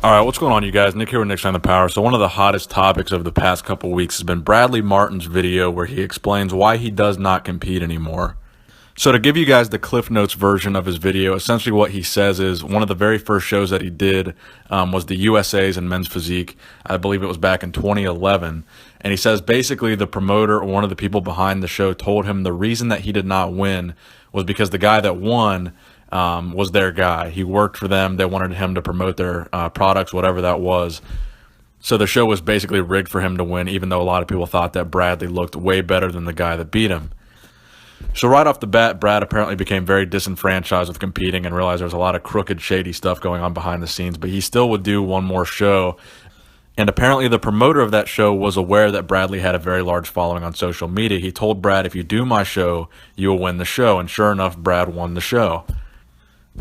All right, what's going on, you guys? Nick here with Nick's on the Power. So one of the hottest topics of the past couple weeks has been Bradley Martyn's video where he explains why he does not compete anymore. So to give you guys the Cliff Notes version of his video, essentially what he says is one of the very first shows that he did was the USA's in men's physique. I believe it was back in 2011. And he says basically the promoter or one of the people behind the show told him the reason that he did not win was because the guy that won was their guy. He worked for them. They wanted him to promote their products, whatever that was. So the show was basically rigged for him to win, even though a lot of people thought that Bradley looked way better than the guy that beat him. So right off the bat, Brad apparently became very disenfranchised with competing and realized there was a lot of crooked, shady stuff going on behind the scenes, but he still would do one more show. And apparently the promoter of that show was aware that Bradley had a very large following on social media. He told Brad, if you do my show, you will win the show. And sure enough, Brad won the show.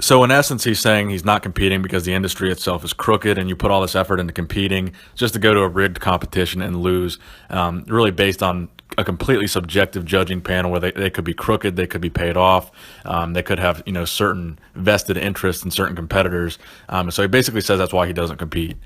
So in essence, he's saying he's not competing because the industry itself is crooked and you put all this effort into competing just to go to a rigged competition and lose, really based on a completely subjective judging panel where they could be crooked, they could be paid off, they could have certain vested interests in certain competitors. So he basically says that's why he doesn't compete.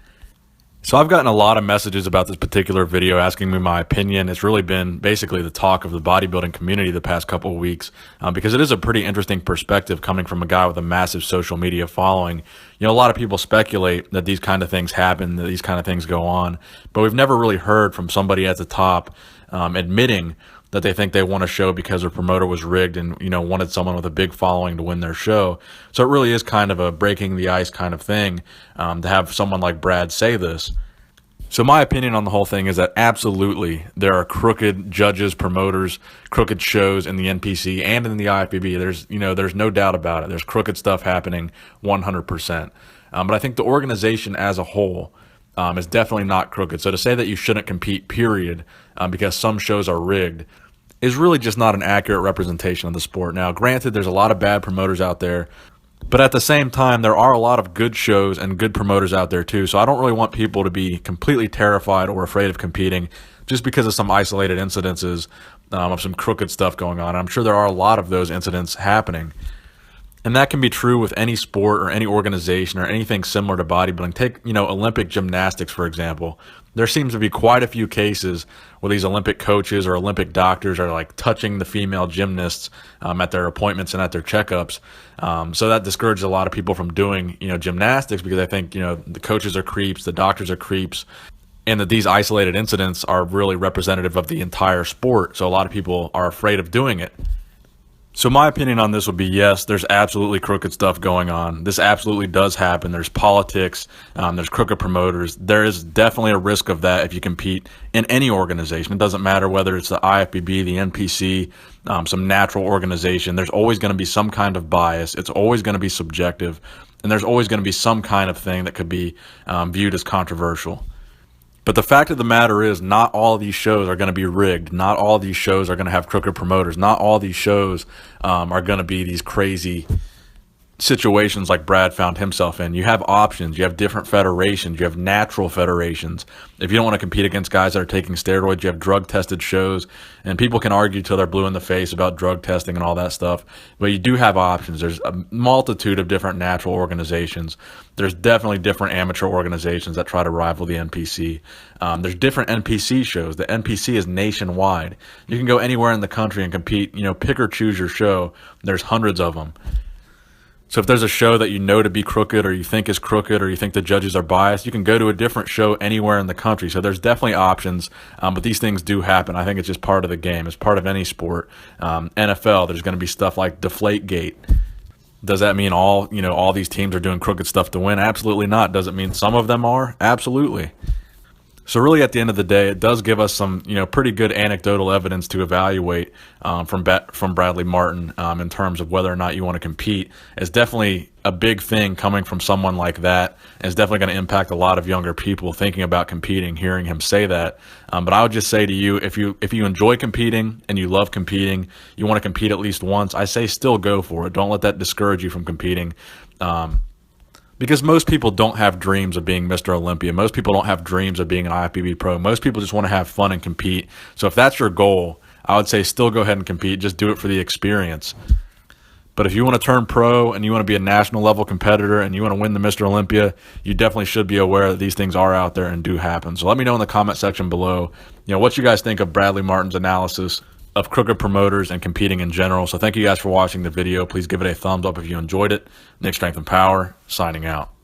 So I've gotten a lot of messages about this particular video asking me my opinion. It's really been basically the talk of the bodybuilding community the past couple of weeks because it is a pretty interesting perspective coming from a guy with a massive social media following. A lot of people speculate that these kind of things happen, that these kind of things go on, but we've never really heard from somebody at the top admitting that they think they won a show because their promoter was rigged and wanted someone with a big following to win their show. So it really is kind of a breaking the ice kind of thing to have someone like Brad say this. So my opinion on the whole thing is that absolutely there are crooked judges, promoters, crooked shows in the NPC and in the IFBB. There's no doubt about it. There's crooked stuff happening 100%. But I think the organization as a whole is definitely not crooked. So to say that you shouldn't compete, period, because some shows are rigged, is really just not an accurate representation of the sport. Now, granted, there's a lot of bad promoters out there, but at the same time, there are a lot of good shows and good promoters out there too. So I don't really want people to be completely terrified or afraid of competing just because of some isolated incidences of some crooked stuff going on. I'm sure there are a lot of those incidents happening. And that can be true with any sport or any organization or anything similar to bodybuilding. Take, Olympic gymnastics, for example. There seems to be quite a few cases where these Olympic coaches or Olympic doctors are like touching the female gymnasts at their appointments and at their checkups. So that discourages a lot of people from doing, gymnastics because I think, the coaches are creeps, the doctors are creeps, and that these isolated incidents are really representative of the entire sport. So a lot of people are afraid of doing it. So my opinion on this would be yes, there's absolutely crooked stuff going on. This absolutely does happen. There's politics, there's crooked promoters. There is definitely a risk of that if you compete in any organization. It doesn't matter whether it's the IFBB, the NPC, some natural organization. There's always going to be some kind of bias. It's always going to be subjective, and there's always going to be some kind of thing that could be viewed as controversial. But the fact of the matter is not all of these shows are going to be rigged. Not all of these shows are going to have crooked promoters. Not all these shows are going to be these crazy situations like Brad found himself in. You have options. You have different federations. You have natural federations. If you don't want to compete against guys that are taking steroids, you have drug-tested shows. And people can argue till they're blue in the face about drug testing and all that stuff. But you do have options. There's a multitude of different natural organizations. There's definitely different amateur organizations that try to rival the NPC. There's different NPC shows. The NPC is nationwide. You can go anywhere in the country and compete. Pick or choose your show. There's hundreds of them. So if there's a show that you know to be crooked or you think is crooked or you think the judges are biased, you can go to a different show anywhere in the country. So there's definitely options, but these things do happen. I think it's just part of the game. It's part of any sport. NFL, there's going to be stuff like Deflategate. Does that mean all these teams are doing crooked stuff to win? Absolutely not. Does it mean some of them are? Absolutely. So really, at the end of the day, it does give us some, pretty good anecdotal evidence to evaluate from Bradley Martyn in terms of whether or not you want to compete. It's definitely a big thing coming from someone like that. And it's definitely going to impact a lot of younger people thinking about competing, hearing him say that. But I would just say to you, if you enjoy competing and you love competing, you want to compete at least once, I say still go for it. Don't let that discourage you from competing. Because most people don't have dreams of being Mr. Olympia. Most people don't have dreams of being an IFBB pro. Most people just want to have fun and compete. So if that's your goal, I would say still go ahead and compete. Just do it for the experience. But if you want to turn pro and you want to be a national level competitor and you want to win the Mr. Olympia, you definitely should be aware that these things are out there and do happen. So let me know in the comment section below, what you guys think of Bradley Martyn's analysis of crooked promoters and competing in general. So thank you guys for watching the video. Please give it a thumbs up if you enjoyed it. Nick Strength and Power, signing out.